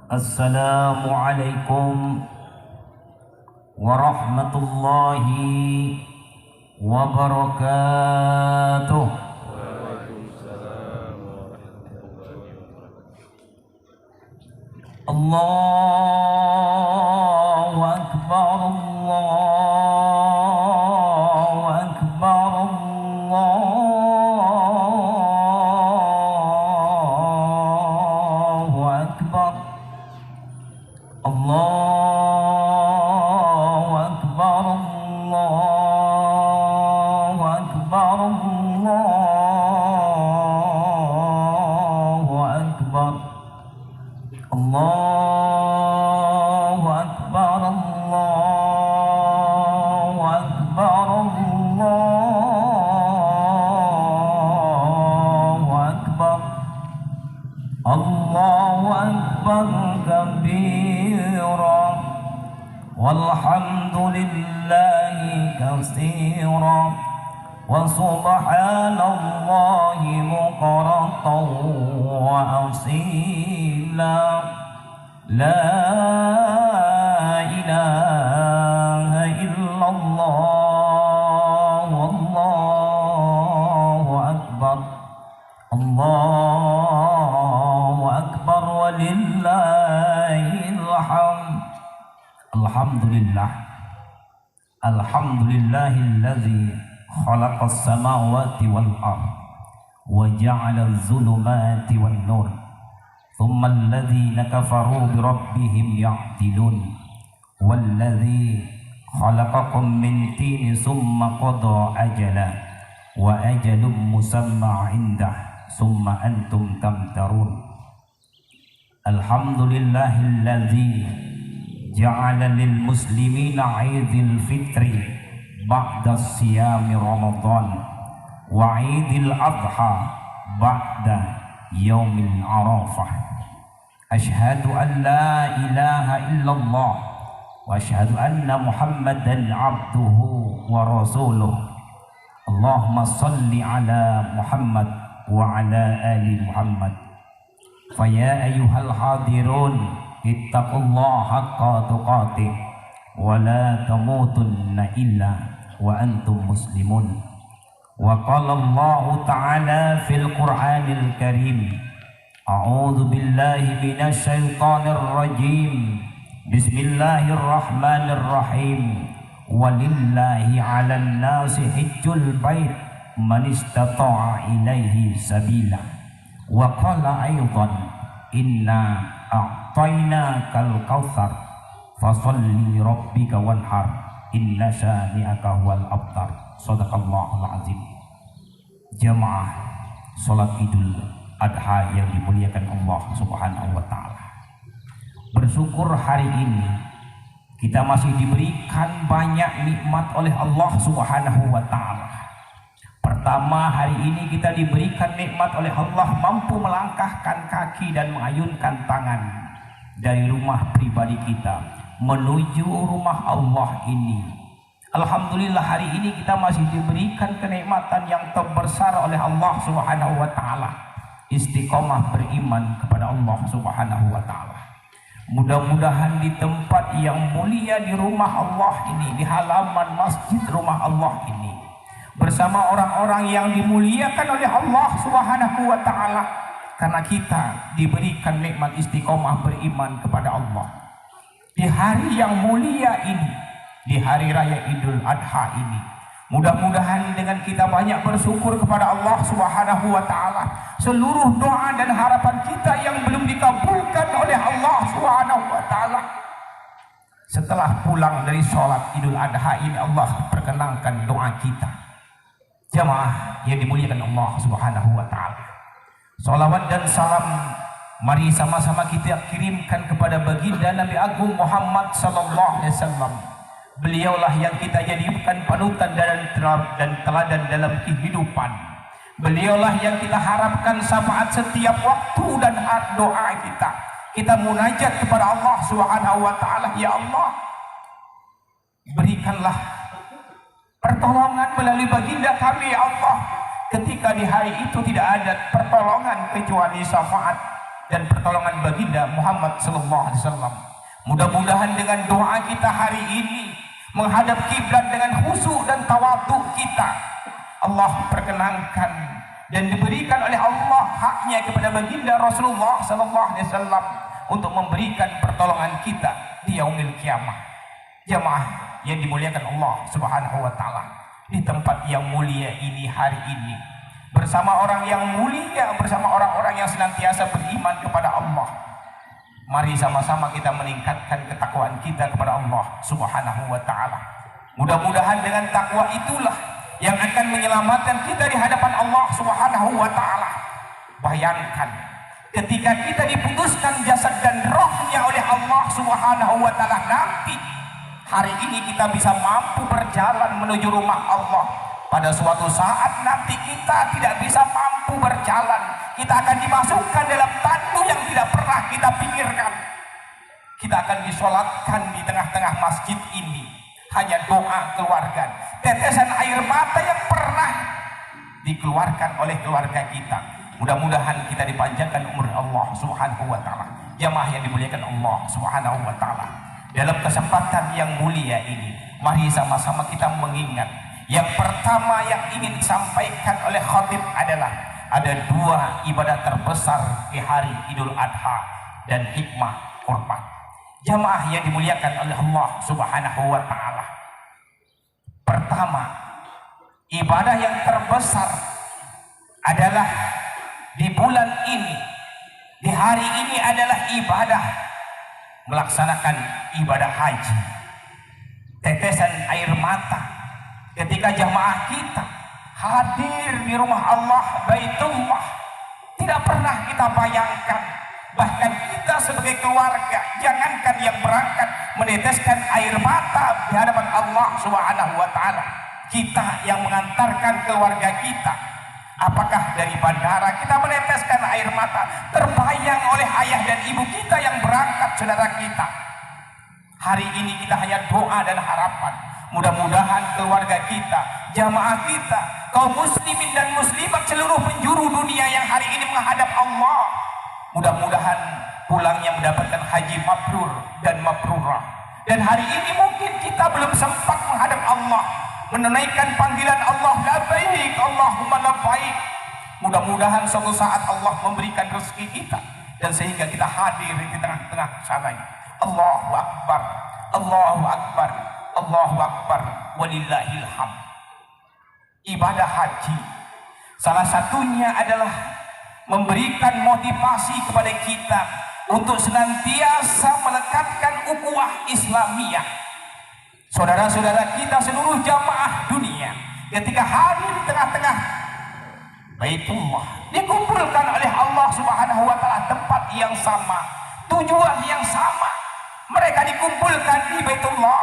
Assalamualaikum warahmatullahi wabarakatuh. Allahu Akbar, Allahu Akbar, Allahu Akbar, Allahu Akbar, Allahu Akbar, Allahu Akbar, Allahu Akbar, Allahu Akbar, Allahu Akbar, Allahu Akbar kabira walhamdulillahi katsira wa subhanallahi bukratan wa asila. La ilaha illallah, wallahu akbar, Allahu akbar walillahil hamd. Alhamdulillah, alhamdulillahilladzi khalaqas samawati wal ardh wa ja'ala adh-dhulumati wan nur thumma alladhina kafaru bi rabbihim ya'dilun walladzi khalaqakum min tin thumma qada ajala wa ajalun musamma 'indah thumma antum tamtarun. Alhamdulillahilladzi ja'ala lil muslimina 'idil fitri ba'da siyami ramadan wa 'idil adha ba'da yaumil arafah. Ashhadu an la ilaha illallah wa ashhadu anna muhammadan abduhu wa rasuluh. Allahumma salli ala Muhammad wa ala ali Muhammad. Faya ayyuhal hadirun ittaqullaha haqqa tuqatih wa la tamutunna illa wa antum muslimun. Wa qala Allah ta'ala fil Qur'anil Karim, a'udzu billahi minasy syaithanir rajim. Bismillahirrahmanirrahim. Walillahi 'alan nasi hajjul bait man istata'a ilaihi sabila. Wa qala aidan, inna a'tainakal kautsar fasholli li rabbika wanhar inna syani'aka huwal abtar. Shadaqallahul azim. Jamaah salat Idul Adha yang dimuliakan Allah Subhanahu wa taala. Bersyukur hari ini kita masih diberikan banyak nikmat oleh Allah Subhanahu wa taala. Pertama, hari ini kita diberikan nikmat oleh Allah mampu melangkahkan kaki dan mengayunkan tangan dari rumah pribadi kita menuju rumah Allah ini. Alhamdulillah, hari ini kita masih diberikan kenikmatan yang terbesar oleh Allah Subhanahu wa taala. Istiqomah beriman kepada Allah Subhanahu wa taala. Mudah-mudahan di tempat yang mulia di rumah Allah ini, di halaman masjid rumah Allah ini, bersama orang-orang yang dimuliakan oleh Allah Subhanahu wa taala, karena kita diberikan nikmat istiqomah beriman kepada Allah. Di hari yang mulia ini, di hari raya Idul Adha ini, mudah-mudahan dengan kita banyak bersyukur kepada Allah Subhanahu wa taala, seluruh doa dan harapan kita yang belum dikabulkan oleh Allah Subhanahu wa taala, setelah pulang dari sholat Idul Adha ini, Allah perkenankan doa kita. Jamaah yang dimuliakan Allah Subhanahu wa taala, salawat dan salam mari sama-sama kita kirimkan kepada baginda Nabi Agung Muhammad sallallahu alaihi wasallam. Beliaulah yang kita jadikan panutan dan teladan dalam kehidupan. Beliaulah yang kita harapkan syafaat setiap waktu dan doa kita. Kita munajat kepada Allah Subhanahu wa taala, ya Allah, berikanlah pertolongan melalui baginda kami, ya Allah. Ketika di hari itu tidak ada pertolongan kecuali syafaat. dan pertolongan baginda Muhammad sallallahu alaihi wasallam. Mudah-mudahan dengan doa kita hari ini menghadap kiblat dengan khusyuk dan tawadhu kita, Allah perkenankan dan diberikan oleh Allah haknya kepada baginda Rasulullah sallallahu alaihi wasallam untuk memberikan pertolongan kita di yaumil kiamah. Jamaah yang dimuliakan Allah Subhanahu wa taala, di tempat yang mulia ini hari ini bersama orang yang mulia, bersama orang-orang yang senantiasa beriman kepada Allah, mari sama-sama kita meningkatkan ketakwaan kita kepada Allah Subhanahu wa taala. Mudah-mudahan dengan takwa itulah yang akan menyelamatkan kita di hadapan Allah Subhanahu wa taala. Bayangkan ketika kita diputuskan jasad dan rohnya oleh Allah Subhanahu wa taala nanti, hari ini kita bisa mampu berjalan menuju rumah Allah. Pada suatu saat nanti kita tidak bisa mampu berjalan, kita akan dimasukkan dalam tandu yang tidak pernah kita pikirkan. Kita akan disolatkan di tengah-tengah masjid ini, hanya doa keluarga, tetesan air mata yang pernah dikeluarkan oleh keluarga kita. Mudah-mudahan kita dipanjangkan umur Allah Subhanahu wa taala. Jamaah yang dimuliakan Allah Subhanahu wa taala, dalam kesempatan yang mulia ini, mari sama-sama kita mengingat yang pertama yang ingin disampaikan oleh khatib adalah ada dua ibadah terbesar di hari Idul Adha dan hikmah kurban. Jamaah yang dimuliakan oleh Allah Subhanahu wa taala, pertama, ibadah yang terbesar adalah di bulan ini, di hari ini adalah ibadah melaksanakan ibadah haji. Tetesan air mata ketika jamaah kita hadir di rumah Allah Baitullah tidak pernah kita bayangkan. Bahkan kita sebagai keluarga, jangankan yang berangkat meneteskan air mata di hadapan Allah Subhanahu wa taala, kita yang mengantarkan keluarga kita, apakah dari bandara kita meneteskan air mata terbayang oleh ayah dan ibu kita yang berangkat, saudara kita. Hari ini kita hanya doa dan harapan, mudah-mudahan keluarga kita, jamaah kita, kaum muslimin dan muslimat seluruh penjuru dunia yang hari ini menghadap Allah, mudah-mudahan pulangnya mendapatkan haji mabrur dan mabrurah. Dan hari ini mungkin kita belum sempat menghadap Allah, menunaikan panggilan Allah, labbaik Allahumma labbaik. Mudah-mudahan suatu saat Allah memberikan rezeki kita, dan sehingga kita hadir di tengah-tengah sana. Allahu Akbar, Allahu Akbar, Allahu Akbar, walillahil hamd. Ibadah haji salah satunya adalah memberikan motivasi kepada kita untuk senantiasa melekatkan ukhuwah Islamiyah. Saudara-saudara kita seluruh jamaah dunia ketika hadir di tengah-tengah Baitullah, dikumpulkan oleh Allah Subhanahu wa taala, tempat yang sama, tujuan yang sama. Mereka dikumpulkan di Baitullah,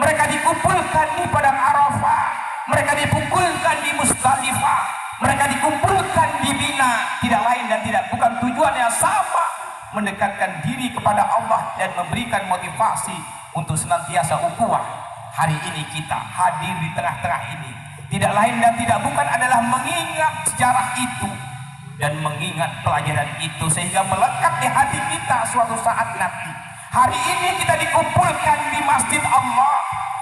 mereka dikumpulkan di padang Arafah, mereka dikumpulkan di Musdalifah, mereka dikumpulkan di Mina. Tidak lain dan tidak bukan tujuan yang sama, mendekatkan diri kepada Allah dan memberikan motivasi untuk senantiasa ukhuwah. Hari ini kita hadir di tengah-tengah ini tidak lain dan tidak bukan adalah mengingat sejarah itu dan mengingat pelajaran itu sehingga melekat di hati kita suatu saat nanti. Hari ini kita dikumpulkan di masjid Allah,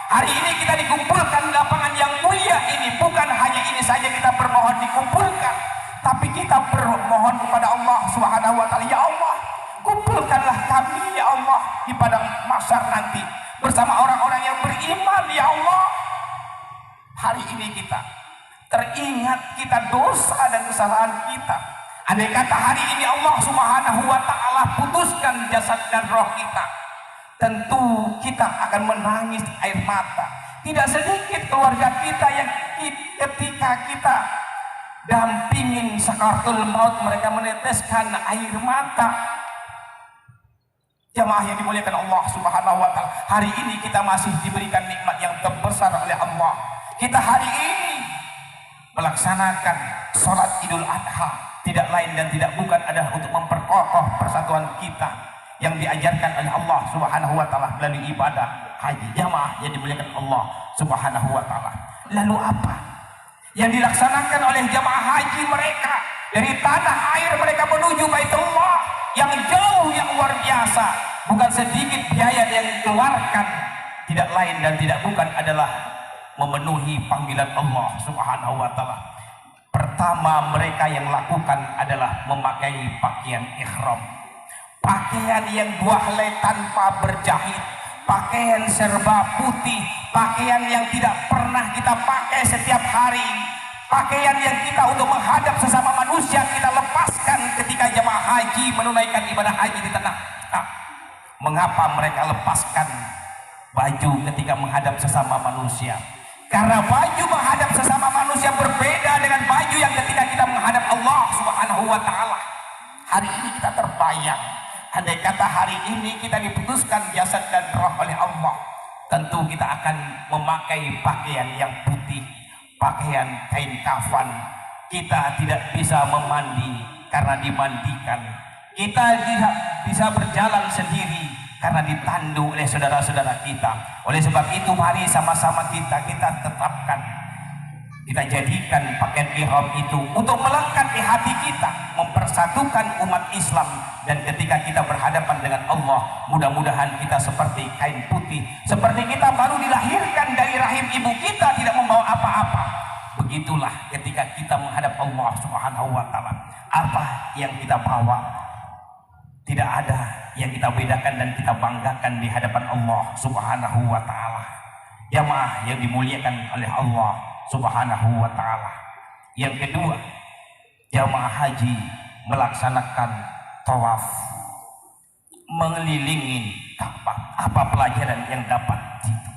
hari ini kita dikumpulkan di lapangan yang mulia ini. Bukan hanya ini saja kita bermohon dikumpulkan, tapi kita bermohon kepada Allah Subhanahu wa taala, ya Allah, kumpulkanlah kami ya Allah di padang mahsyar nanti bersama orang-orang yang beriman ya Allah. Hari ini kita teringat kita dosa dan kesalahan kita. Andai kata hari ini Allah Subhanahu wa taala putuskan jasad dan roh kita, tentu kita akan menangis air mata. Tidak sedikit keluarga kita yang ketika kita dampingin sakaratul maut, mereka meneteskan air mata. Jamaah yang dimuliakan Allah Subhanahu wa taala, hari ini kita masih diberikan nikmat yang terbesar oleh Allah. Kita hari ini melaksanakan sholat Idul Adha, tidak lain dan tidak bukan adalah untuk memperkokoh persatuan kita yang diajarkan oleh Allah Subhanahu wa taala melalui ibadah haji. Jamaah yang dimuliakan Allah Subhanahu wa taala, lalu apa yang dilaksanakan oleh jamaah haji mereka dari tanah air mereka menuju Baitullah? Yang biasa, bukan sedikit biaya yang dikeluarkan, tidak lain dan tidak bukan adalah memenuhi panggilan Allah Subhanahu wa taala. Pertama mereka yang lakukan adalah memakai pakaian ihram. Pakaian yang 2 helai tanpa berjahit, pakaian serba putih, pakaian yang tidak pernah kita pakai setiap hari, pakaian yang kita untuk menghadap sesama manusia kita lepaskan ketika jemaah haji menunaikan ibadah haji di tanah. Mengapa mereka lepaskan baju ketika menghadap sesama manusia? Karena baju menghadap sesama manusia berbeda dengan baju yang ketika kita menghadap Allah Subhanahu wa taala. Hari ini kita terbayang, andai kata hari ini kita diputuskan jasad dan roh oleh Allah, tentu kita akan memakai pakaian yang putih, pakaian kain kafan. Kita tidak bisa memandi karena dimandikan. Kita tidak bisa berjalan sendiri karena ditandu oleh saudara-saudara kita. Oleh sebab itu mari sama-sama kita tetapkan, kita jadikan pakaian ihram itu untuk melengkapi hati kita, mempersatukan umat Islam. Dan ketika kita berhadapan dengan Allah, mudah-mudahan kita seperti kain putih, seperti kita baru dilahirkan dari rahim ibu kita, tidak membawa apa-apa. Begitulah ketika kita menghadap Allah Subhanahu wa taala, apa yang kita bawa tidak ada yang kita bedakan dan kita banggakan di hadapan Allah Subhanahu wa taala. Jamaah yang dimuliakan oleh Allah Subhanahu wa taala. Yang kedua, jamaah haji melaksanakan tawaf, mengelilingi Ka'bah. Apa pelajaran yang dapat itu?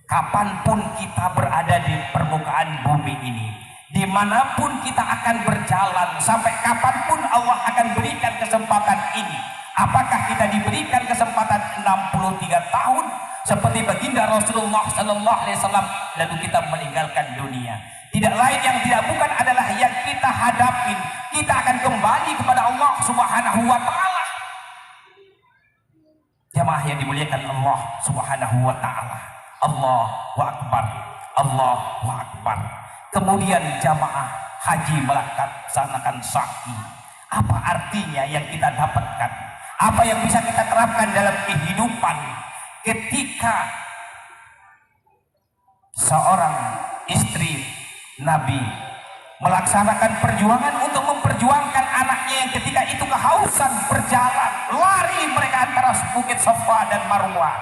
Kapanpun kita berada di permukaan bumi ini, dimanapun kita akan berjalan, sampai kapanpun Allah akan berikan kesempatan ini. Apakah kita diberikan kesempatan 63 tahun seperti baginda Rasulullah Sallallahu Alaihi Wasallam lalu kita meninggalkan dunia? Tidak lain yang tidak bukan adalah yang kita hadapin. Kita akan kembali kepada Allah Subhanahu wa taala. Jamaah yang dimuliakan Allah Subhanahu wa taala. Allahu akbar. Allahu akbar. Kemudian jamaah haji melaksanakan sa'i. Apa artinya yang kita dapatkan? Apa yang bisa kita terapkan dalam kehidupan ketika seorang istri Nabi melaksanakan perjuangan untuk memperjuangkan anaknya yang ketika itu kehausan berjalan, lari mereka antara bukit Safa dan Marwah.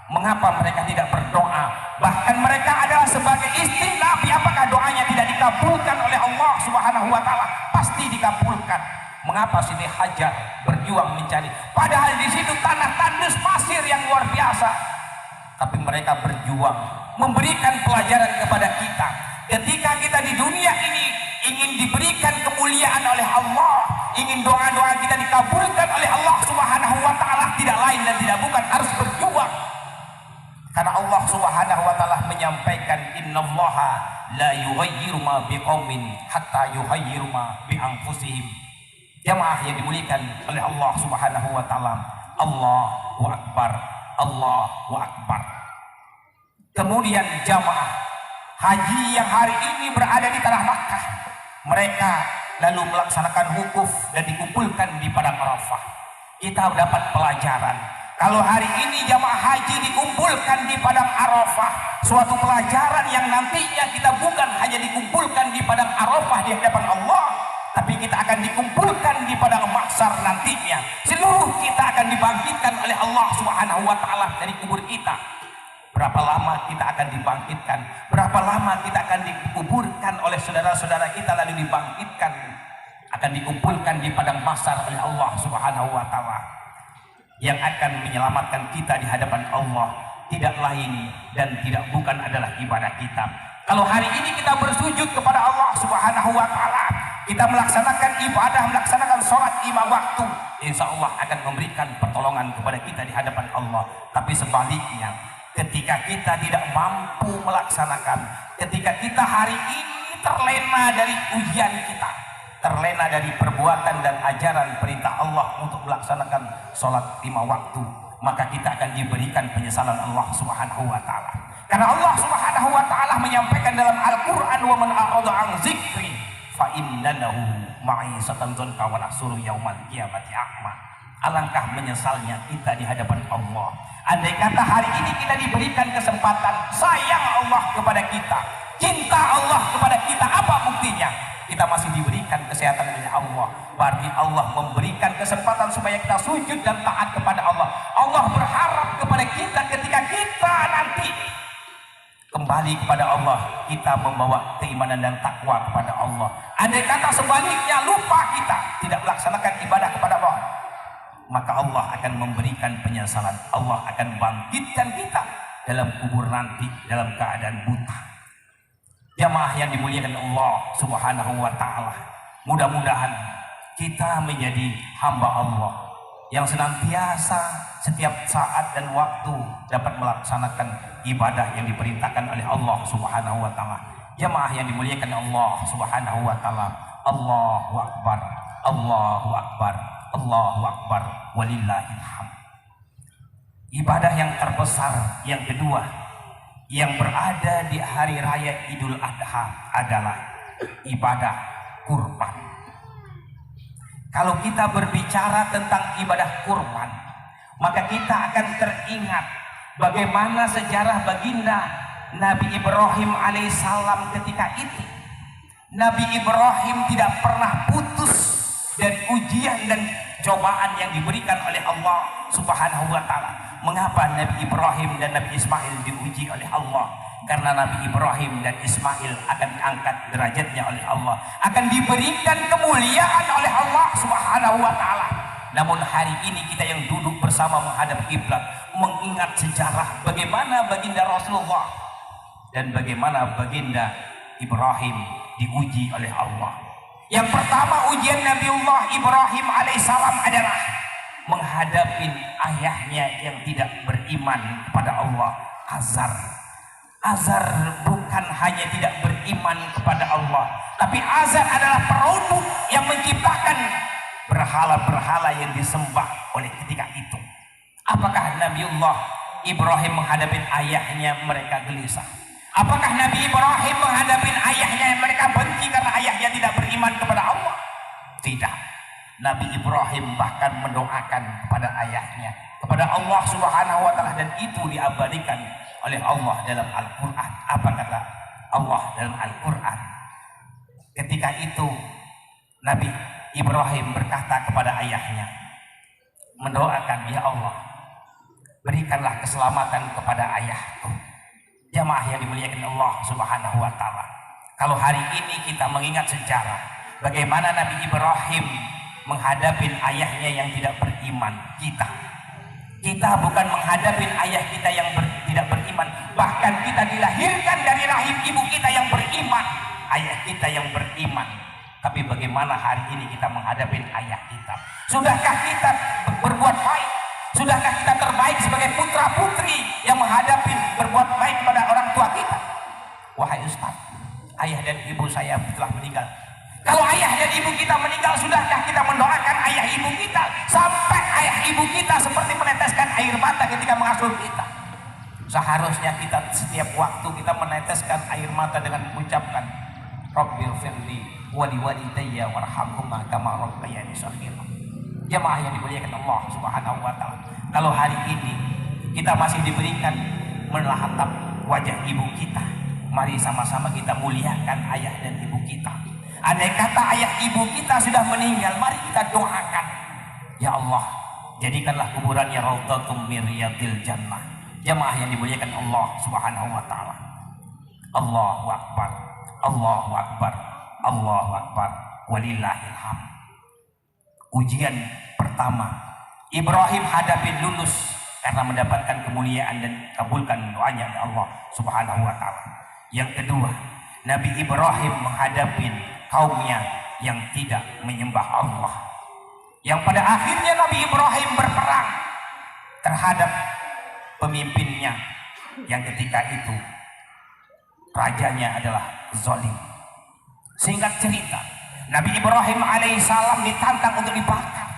Mengapa mereka tidak berdoa? Bahkan mereka adalah sebagai istri Nabi, apakah doanya tidak dikabulkan oleh Allah Subhanahu wa taala? Pasti dikabulkan. Mengapa Siti Hajar berjuang mencari? Padahal di situ tanah tandus pasir yang luar biasa. Tapi mereka berjuang memberikan pelajaran kepada kita. Ketika kita di dunia ini ingin diberikan kemuliaan oleh Allah, ingin doa-doa kita dikabulkan oleh Allah Subhanahu wa taala, tidak lain dan tidak bukan harus berjuang. Karena Allah Subhanahu wa taala menyampaikan innallaha la yughayyiru ma biqaumin hatta yughayyiru ma bi anfusihim. Jamaah yang dimuliakan oleh Allah Subhanahu wa taala, Allahu akbar, Allahu akbar. Kemudian jamaah haji yang hari ini berada di tanah Makkah, mereka lalu melaksanakan wukuf dan dikumpulkan di padang Arafah. Kita dapat pelajaran. Kalau hari ini jamaah haji dikumpulkan di padang Arafah, suatu pelajaran yang nantinya kita bukan hanya dikumpulkan di padang Arafah di hadapan Allah, tapi kita akan dikumpulkan di padang mahsyar nantinya. Seluruh kita akan dibangkitkan oleh Allah Subhanahu wa taala dari kubur kita. Berapa lama kita akan dibangkitkan? Berapa lama kita akan dikuburkan oleh saudara-saudara kita lalu dibangkitkan? Akan dikumpulkan di padang mahsyar oleh Allah Subhanahu wa taala. Yang akan menyelamatkan kita di hadapan Allah tidak lain dan tidak bukan adalah ibadah kita. Kalau hari ini kita bersujud kepada Allah Subhanahu wa taala, kita melaksanakan ibadah, melaksanakan sholat 5 waktu, insya Allah akan memberikan pertolongan kepada kita di hadapan Allah. Tapi sebaliknya, ketika kita tidak mampu melaksanakan, ketika kita hari ini terlena dari ujian kita, terlena dari perbuatan dan ajaran perintah Allah untuk melaksanakan sholat 5 waktu, maka kita akan diberikan penyesalan Allah Subhanahu wa taala. Karena Allah Subhanahu wa taala menyampaikan dalam Al-Qur'an, "Wa man a'rada 'an dzikri fa inna lahu ma'isatan dzanka wa nahsuru yaumal qiyamati a'ma." Alangkah menyesalnya kita di hadapan Allah. Andai kata hari ini kita diberikan kesempatan, sayang Allah kepada kita, cinta Allah kepada kita, apa buktinya? Kita masih diberikan kesehatan oleh Allah. Berarti Allah memberikan kesempatan supaya kita sujud dan taat kepada Allah. Allah berharap kepada kita ketika kita nanti kembali kepada Allah, kita membawa keimanan dan takwa kepada Allah. Andai kata sebaliknya, lupa kita, tidak melaksanakan ibadah kepada Allah, maka Allah akan memberikan penyesalan. Allah akan bangkitkan kita dalam kubur nanti dalam keadaan buta. Jamaah yang dimuliakan Allah Subhanahu wa ta'ala, mudah-mudahan kita menjadi hamba Allah yang senantiasa setiap saat dan waktu dapat melaksanakan ibadah yang diperintahkan oleh Allah Subhanahu wa ta'ala. Jamaah yang dimuliakan Allah Subhanahu wa ta'ala, Allahu Akbar, Allahu Akbar, Allahu Akbar, walillahil hamd. Ibadah yang terbesar yang kedua yang berada di hari raya Idul Adha adalah ibadah kurban. Kalau kita berbicara tentang ibadah kurban, maka kita akan teringat bagaimana sejarah baginda Nabi Ibrahim alaihissalam ketika itu. Nabi Ibrahim tidak pernah putus dari ujian dan cobaan yang diberikan oleh Allah Subhanahu wa ta'ala. Mengapa Nabi Ibrahim dan Nabi Ismail diuji oleh Allah? Karena Nabi Ibrahim dan Ismail akan diangkat derajatnya oleh Allah, akan diberikan kemuliaan oleh Allah Subhanahu wa ta'ala. Namun hari ini kita yang duduk bersama menghadap kiblat, mengingat sejarah bagaimana baginda Rasulullah dan bagaimana baginda Ibrahim diuji oleh Allah. Yang pertama, ujian Nabiullah Ibrahim alaihissalam adalah menghadapi ayahnya yang tidak beriman kepada Allah, Azar. Azar bukan hanya tidak beriman kepada Allah, tapi Azar adalah produk yang menciptakan berhala-berhala yang disembah oleh ketika itu. Apakah Nabiullah Ibrahim menghadapi ayahnya mereka gelisah? Apakah Nabi Ibrahim menghadapi ayahnya yang mereka benci karena ayahnya tidak beriman kepada Allah? Tidak. Nabi Ibrahim bahkan mendoakan kepada ayahnya, kepada Allah Subhanahu wa ta'ala, dan itu diabadikan oleh Allah dalam Al-Quran. Apa kata Allah dalam Al-Quran? Ketika itu Nabi Ibrahim berkata kepada ayahnya, mendoakan, ya Allah, berikanlah keselamatan kepada ayahku. Jamaah yang dimuliakan Allah Subhanahu wa ta'ala, kalau hari ini kita mengingat sejarah bagaimana Nabi Ibrahim menghadapi ayahnya yang tidak beriman, kita bukan menghadapi ayah kita yang tidak beriman, bahkan kita dilahirkan dari rahim ibu kita yang beriman, ayah kita yang beriman. Tapi bagaimana hari ini kita menghadapi ayah kita? Sudahkah kita berbuat baik? Sudahkah kita terbaik sebagai putra putri yang menghadapi berbuat baik kepada orang tua kita? Wahai Ustaz, ayah dan ibu saya telah meninggal. Kalau ayah dan ibu kita meninggal, sudahkah kita mendoakan ayah ibu kita sampai ayah ibu kita seperti meneteskan air mata ketika mengasuh kita? Seharusnya kita setiap waktu kita meneteskan air mata dengan mengucapkan Rabbil firli wali walidayya warhamhuma kama rabbayani shaghira. Jemaah yang dimuliakan Allah Subhanahu wa ta'ala, kalau hari ini kita masih diberikan menatap wajah ibu kita, mari sama-sama kita muliakan ayah dan ibu kita. Andai kata ayah ibu kita sudah meninggal, mari kita doakan, ya Allah, jadikanlah kuburannya raudhatum min riyadil jannah. Jemaah yang dimuliakan Allah Subhanahu wa ta'ala, Allahu Akbar, Allahu Akbar, Allahu Akbar, walillahil hamd. Ujian pertama Ibrahim hadapi lulus karena mendapatkan kemuliaan dan kabulkan doanya oleh Allah Subhanahu wa ta'ala. Yang kedua, Nabi Ibrahim menghadapi kaumnya yang tidak menyembah Allah, yang pada akhirnya Nabi Ibrahim berperang terhadap pemimpinnya yang ketika itu rajanya adalah zalim. Singkat cerita, Nabi Ibrahim alaihissalam ditantang untuk dibakar.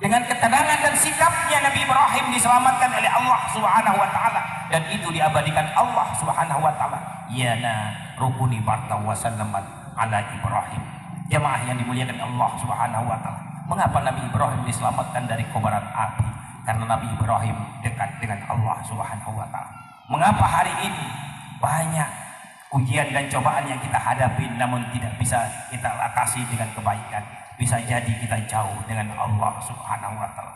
Dengan ketenangan dan sikapnya Nabi Ibrahim diselamatkan oleh Allah Subhanahu wa ta'ala, dan itu diabadikan Allah Subhanahu wa ta'ala. Ya na rukuni barta wa sallamat ala Ibrahim. Jemaah yang dimuliakan Allah Subhanahu wa ta'ala, Mengapa Nabi Ibrahim diselamatkan dari kobaran api? Karena Nabi Ibrahim dekat dengan Allah Subhanahu wa Ta'ala. Mengapa hari ini banyak ujian dan cobaan yang kita hadapi namun tidak bisa kita atasi dengan kebaikan? Bisa jadi kita jauh dengan Allah Subhanahu wa Ta'ala.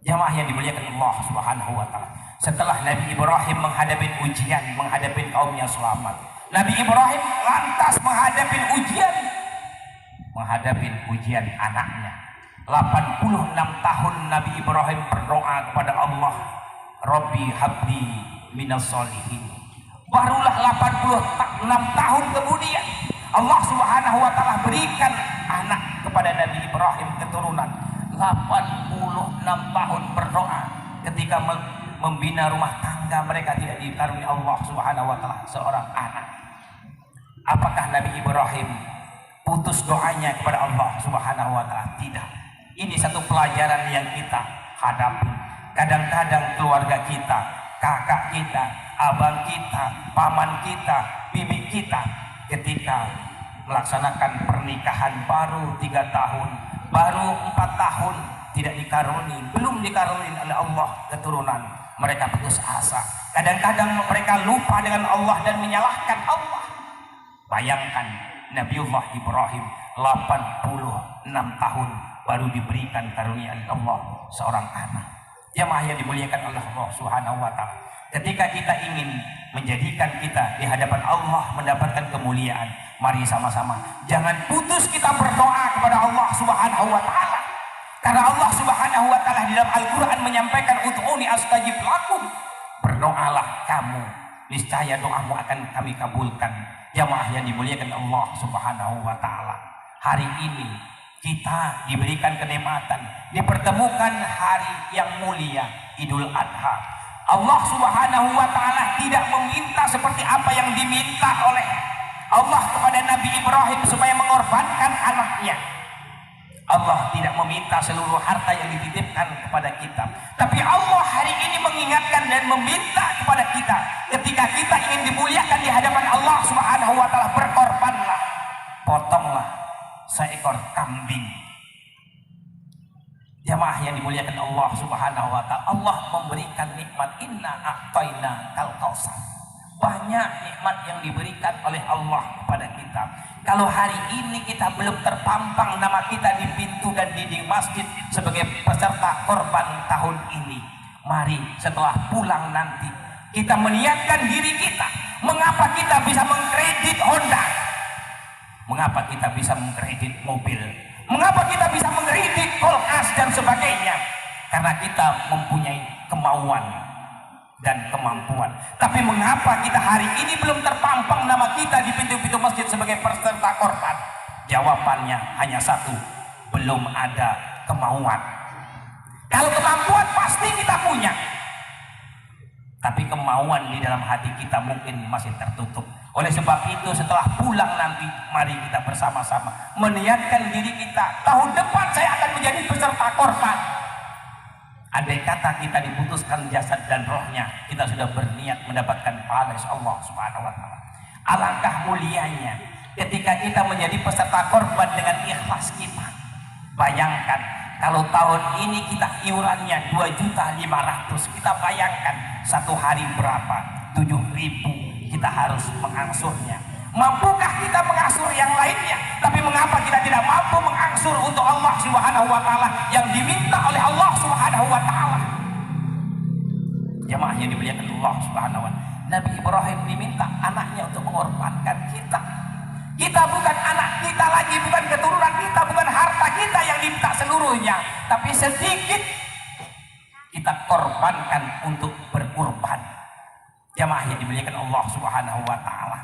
Jamaah yang dimuliakan Allah Subhanahu wa Ta'ala, setelah Nabi Ibrahim menghadapi ujian, menghadapi kaumnya selamat, Nabi Ibrahim lantas menghadapi ujian anaknya. 86 tahun Nabi Ibrahim berdoa kepada Allah, Rabbi habli minas solihin. Barulah 86 tahun kemudian Allah Subhanahu wa Ta'ala berikan anak kepada Nabi Ibrahim, keturunan. 86 tahun berdoa ketika membina rumah tangga mereka tidak dikaruniai Allah Subhanahu wa Ta'ala seorang anak. Apakah Nabi Ibrahim putus doanya kepada Allah Subhanahu wa Ta'ala? Tidak. Ini satu pelajaran yang kita hadapi. Kadang-kadang keluarga kita, kakak kita, abang kita, paman kita, bibi kita, ketika melaksanakan pernikahan baru 3 tahun, baru 4 tahun, tidak dikaruni, belum dikaruni oleh Allah keturunan, mereka putus asa. Kadang-kadang mereka lupa dengan Allah dan menyalahkan Allah. Bayangkan Nabiullah Ibrahim 86 tahun baru diberikan karunia Allah seorang anak. Jamaah yang dimuliakan oleh Allah Subhanahu wa Ta'ala, ketika kita ingin menjadikan kita di hadapan Allah mendapatkan kemuliaan, mari sama-sama jangan putus kita berdoa kepada Allah Subhanahu wa Ta'ala. Karena Allah Subhanahu wa Ta'ala di dalam Al-Qur'an menyampaikan, ud'uni astajib lakum. Berdoalah kamu, niscaya doamu akan kami kabulkan. Jamaah yang dimuliakan Allah Subhanahu wa Ta'ala, hari ini kita diberikan kenikmatan, dipertemukan hari yang mulia Idul Adha. Allah Subhanahu wa Ta'ala tidak meminta seperti apa yang diminta oleh Allah kepada Nabi Ibrahim supaya mengorbankan anaknya. Allah tidak meminta seluruh harta yang dititipkan kepada kita, tapi Allah hari ini mengingatkan dan meminta kepada kita, ketika kita ingin dimuliakan di hadapan Allah Subhanahu wa Ta'ala, berkorbanlah, potonglah seekor kambing. Jamaah yang dimuliakan Allah Subhanahu wa Ta'ala, Allah memberikan nikmat, inna a'tayna kal kausar. Banyak nikmat yang diberikan oleh Allah kepada kita. Kalau hari ini kita belum terpampang nama kita di pintu dan dinding masjid sebagai peserta korban tahun ini, mari setelah pulang nanti kita meniatkan diri kita. Mengapa kita bisa mengkredit Honda? Mengapa kita bisa mengkredit mobil? Mengapa kita bisa mengkredit kulkas dan sebagainya? Karena kita mempunyai kemauan dan kemampuan. Tapi mengapa kita hari ini belum terpampang nama kita di pintu-pintu masjid sebagai peserta korban? Jawabannya hanya satu, belum ada kemauan. Kalau kemampuan pasti kita punya, tapi kemauan di dalam hati kita mungkin masih tertutup. Oleh sebab itu setelah pulang nanti, mari kita bersama-sama meniatkan diri kita, tahun depan saya akan menjadi peserta korban. Andai kata kita diputuskan jasad dan rohnya, kita sudah berniat mendapatkan pahala Allah Subhanahu wa Ta'ala. Alangkah mulianya ketika kita menjadi peserta korban dengan ikhlas kita. Bayangkan kalau tahun ini kita iurannya 2.500.000, kita bayangkan satu hari berapa? 7.000 kita harus mengangsurnya. Mampukah kita mengangsur yang lainnya? Tapi mengapa kita tidak mampu mengangsur untuk Allah Subhanahu wa Ta'ala yang diminta oleh Allah Subhanahu wa Ta'ala? Jamaah yang dimuliakan Allah Subhanahu wa Ta'ala, Nabi Ibrahim diminta anaknya untuk mengorbankan kita. Kita bukan anak kita lagi, bukan keturunan kita, bukan harta kita yang diminta seluruhnya, tapi sedikit kita korbankan untuk berkurban. Jamaah yang dimuliakan Allah Subhanahu wa Ta'ala,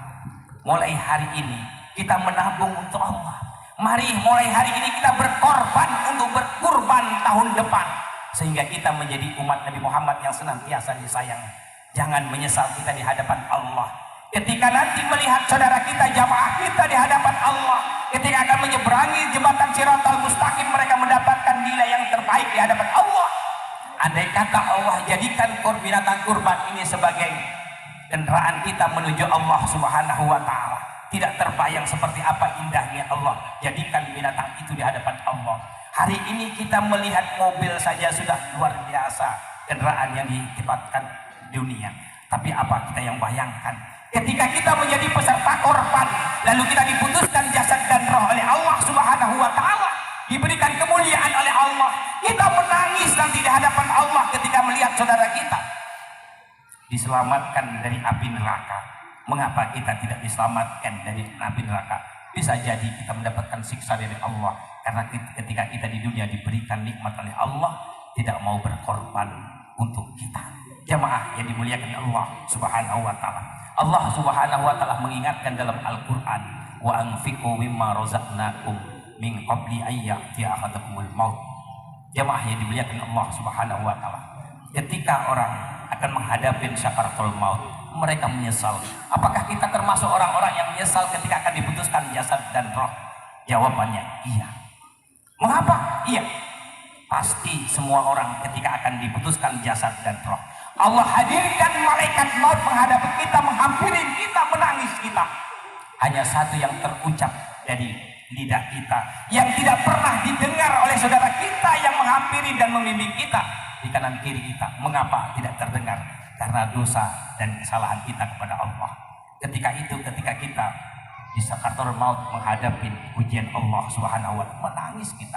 mulai hari ini kita menabung untuk Allah. Mari mulai hari ini kita berkorban untuk berkurban tahun depan, sehingga kita menjadi umat Nabi Muhammad yang senantiasa disayang. Jangan menyesal kita di hadapan Allah. Ketika nanti melihat saudara kita, jamaah kita di hadapan Allah, ketika akan menyeberangi jembatan Shiratal Mustaqim, mereka mendapatkan nilai yang terbaik di hadapan Allah. Andai kata Allah jadikan binatang kurban ini sebagai kendaraan kita menuju Allah Subhanahu wa Ta'ala, tidak terbayang seperti apa indahnya Allah jadikan binatang itu di hadapan Allah. Hari ini kita melihat mobil saja sudah luar biasa, kendaraan yang ditempatkan di dunia. Tapi apa kita yang bayangkan ketika kita menjadi peserta korban, lalu kita diputuskan jasad dan roh oleh Allah Subhanahu wa taala, diberikan kemuliaan oleh Allah, kita menangis nanti di hadapan Allah ketika melihat saudara kita diselamatkan dari api neraka. Mengapa kita tidak diselamatkan dari api neraka? Bisa jadi kita mendapatkan siksa dari Allah karena ketika kita di dunia diberikan nikmat oleh Allah, tidak mau berkorban untuk kita. Jamaah yang dimuliakan Allah Subhanahu wa taala. Allah Subhanahu wa taala mengingatkan dalam Al-Qur'an, wa anfiqu mimma razaqnakum min qabli ayyati ahadakumul maut. Jamaah yang dimuliakan Allah Subhanahu wa taala. Ketika orang akan menghadapi sakaratul maut, mereka menyesal. Apakah kita termasuk orang-orang yang menyesal ketika akan diputuskan jasad dan roh? Jawabannya iya. Mengapa? Iya. Pasti semua orang ketika akan diputuskan jasad dan roh, Allah hadirkan malaikat maut menghadapi kita, menghampiri kita, menangis kita. Hanya satu yang terucap dari lidah kita, yang tidak pernah didengar oleh saudara kita yang menghampiri dan membimbing kita di kanan kiri kita. Mengapa tidak terdengar? Karena dosa dan kesalahan kita kepada Allah. Ketika itu, ketika kita di sakaratul maut menghadapi ujian Allah Subhanahu wa taala, menangis kita.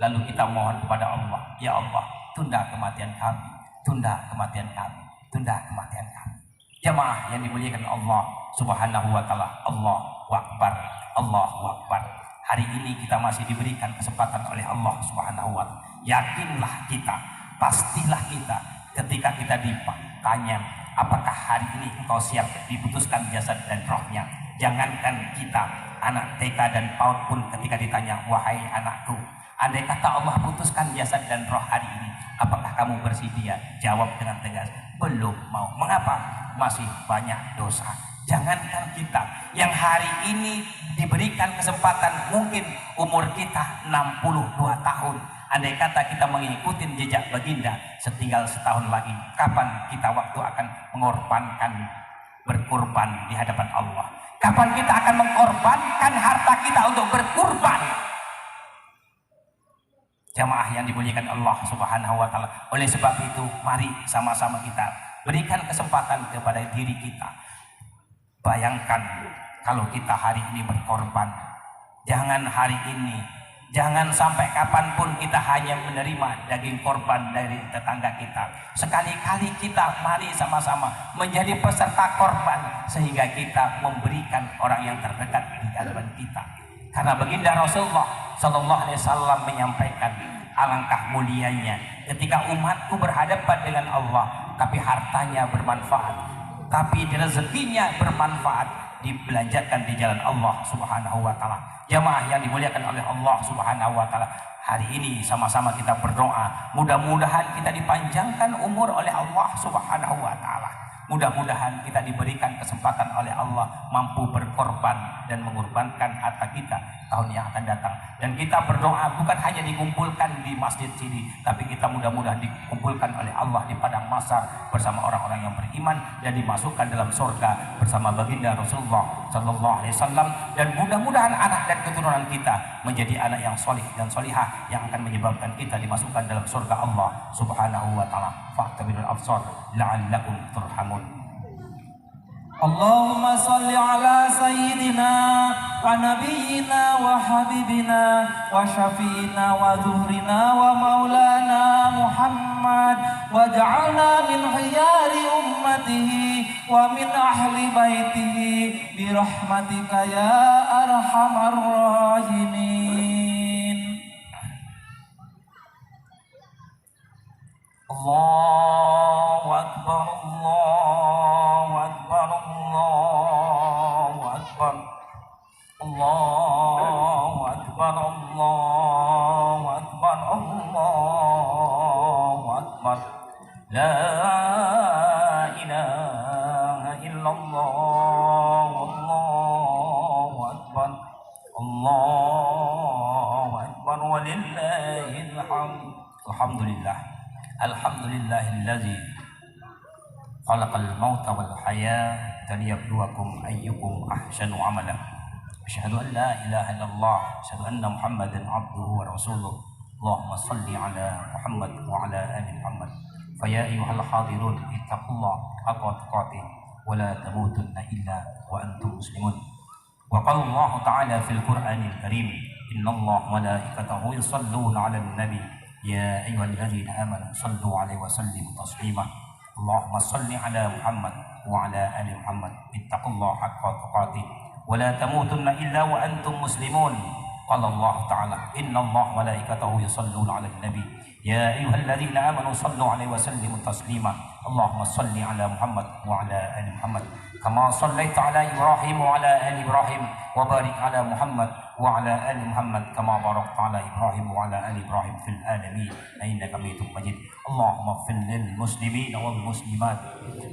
Lalu kita mohon kepada Allah, ya Allah, tunda kematian kami, tunda kematian kami, tunda kematian kami. Jamaah yang dimuliakan Allah Subhanahu wa taala, Allahu Akbar, Allahu Akbar. Hari ini kita masih diberikan kesempatan oleh Allah Subhanahu wa taala. Yakinlah kita, pastilah kita ketika kita ditanya, apakah hari ini engkau siap diputuskan jasad dan rohnya? Jangankan kita, anak TK dan PAUD pun ketika ditanya, wahai anakku, andai kata Allah putuskan jasad dan roh hari ini, apakah kamu bersedia? Jawab dengan tegas, belum mau. Mengapa? Masih banyak dosa. Jangankan kita yang hari ini diberikan kesempatan, mungkin umur kita 62 tahun. Andai kata kita mengikuti jejak baginda, setinggal setahun lagi, kapan kita waktu akan mengorbankan, berkurban di hadapan Allah? Kapan kita akan mengorbankan harta kita untuk berkurban? Jamaah yang dimuliakan Allah Subhanahu wa taala. Oleh sebab itu, mari sama-sama kita berikan kesempatan kepada diri kita. Bayangkan kalau kita hari ini berkorban. Jangan hari ini, jangan sampai kapanpun kita hanya menerima daging korban dari tetangga kita. Sekali-kali kita mari sama-sama menjadi peserta korban, sehingga kita memberikan orang yang terdekat di hadapan kita. Karena baginda Rasulullah Sallallahu Alaihi Wasallam menyampaikan, alangkah mulianya ketika umatku berhadapan dengan Allah, tapi hartanya bermanfaat, tapi rezekinya bermanfaat, dibelanjakan di jalan Allah Subhanahu wa taala. Jamaah yang dimuliakan oleh Allah Subhanahu wa taala, hari ini sama-sama kita berdoa, mudah-mudahan kita dipanjangkan umur oleh Allah Subhanahu wa taala. Mudah-mudahan kita diberikan kesempatan oleh Allah mampu berkorban dan mengorbankan harta kita tahun yang akan datang. Dan kita berdoa bukan hanya dikumpulkan di masjid sini, tapi kita mudah-mudahan dikumpulkan oleh Allah di padang mahsyar bersama orang-orang yang beriman dan dimasukkan dalam surga bersama baginda Rasulullah Sallallahu Alaihi Wasallam. Dan mudah-mudahan anak dan keturunan kita menjadi anak yang solih dan solihah yang akan menyebabkan kita dimasukkan dalam surga Allah Subhanahu wa taala. Fa'tabirul absar la'allakum turhamun. Allahumma salli ala sayyidina wa nabiyyina wa habibina wa syafi'ina wa zuhrina wa maulana Muhammad waj'alna min khiyari ummatihi wa min ahli baitihi bi rahmatika ya arhamar rahimin. Allahu Akbar, Allahu Akbar, Allahu Akbar, Allahu Akbar, Allahu Akbar, Allahu Akbar. La ilaha illallah, Allahu Akbar, Allahu Akbar, walillahil hamd. Alhamdulillah. Alhamdulillahillazi khalaqal mauta wal hayata liyabluwakum ayyukum ahsanu amala. Asyhadu an la ilaha illallah, asyhadu anna Muhammadan abduhu wa rasuluh. اللهم صل على محمد وعلى آل محمد فيا أيها الحاضرون اتقوا الله حق تقاته ولا تموتن إلا وأنتم مسلمون. وقال الله تعالى في القرآن الكريم إن الله ملائكته يصلون على النبي يا أيها الذين آمنوا صلوا عليه وسلموا تسليما. اللهم صل على محمد وعلى آل محمد اتقوا الله حق تقاته ولا تموتن إلا وأنتم مسلمون. قال الله تعالى إن الله ملائكته يصلون على النبي يا أيها الذين آمنوا صلوا عليه وسلموا تسليما. اللهم صل على محمد وعلى آل محمد كما صليت على إبراهيم وعلى آل إبراهيم وبارك على محمد وعلى آل محمد كما باركت على إبراهيم وعلى آل إبراهيم في العالمين إنك حميد مجيد. اللهم اغفر للمسلمين والمسلمات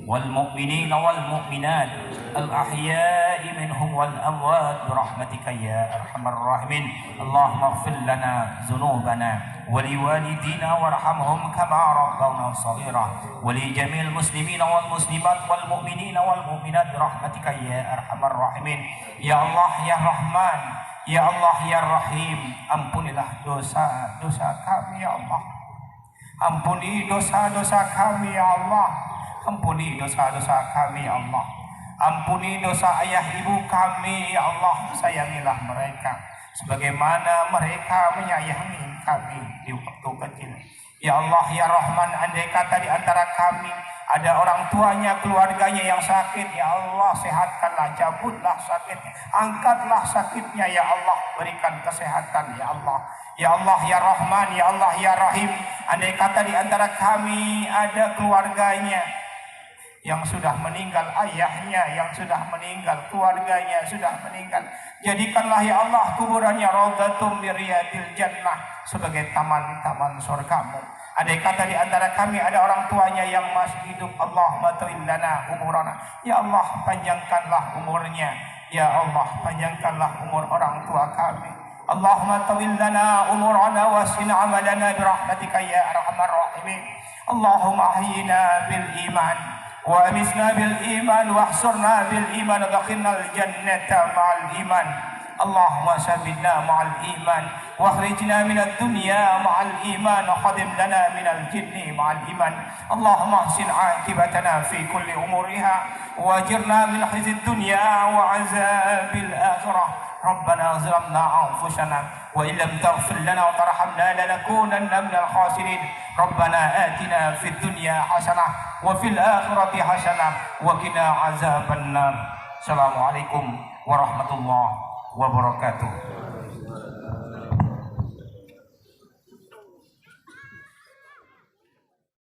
والمؤمنين والمؤمنات الأحياء منهم والأموات برحمتك يا أرحم الراحمين. اللهم اغفر لنا ذنوبنا ولوالدينا وارحمهم كما ربونا صغيرا ولجميع المسلمين والمسلمات والمؤمنين والمؤمنات برحمتك يا أرحم الراحمين. Ya Allah ya Rahman, ya Allah ya Rahim, ampunilah dosa-dosa kami ya Allah. Ampuni dosa-dosa kami ya Allah. Ampuni dosa-dosa kami ya Allah. Ampuni dosa ayah ibu kami ya Allah. Sayangilah mereka sebagaimana mereka menyayangi kami di waktu kecil. Ya Allah ya Rahman, andai kata di antara kami ada orang tuanya, keluarganya yang sakit, ya Allah sehatkanlah, cabutlah sakitnya, angkatlah sakitnya ya Allah, berikan kesehatan ya Allah. Ya Allah ya Rahman, ya Allah ya Rahim, andai kata di antara kami ada keluarganya yang sudah meninggal, ayahnya yang sudah meninggal, keluarganya sudah meninggal, jadikanlah ya Allah kuburannya raudhatum min riyadil jannah, sebagai taman-taman surgamu. Andai kata di antara kami ada orang tuanya yang masih hidup, Allahumma tawil lana umurana, ya Allah panjangkanlah umurnya, ya Allah panjangkanlah umur orang tua kami. Allahumma tawil lana umurana wasin amalana birahmatika ya arhamar rahimin. Allahumma ahyina bil iman wa amisna bil iman wahsurna bil iman wadkhilnal jannata ma'al iman. Allahumma sabitna ma'al iman wa akhrijna minad dunya ma'al iman wa khadim lana minal jinni ma'al iman. Allahumma ahsin aqibatana fi kulli umuriha wa ajirna min khizyid dunya wa azabil akhirah. Rabbana zalamna anfusana wa illam taghfir lana wa tarhamna lanakunanna minal khasirin. Rabbana atina fid dunya hasanah wa fil akhirati hasanah wa qina azabannar. Assalamualaikum warahmatullahi wabarakatuh.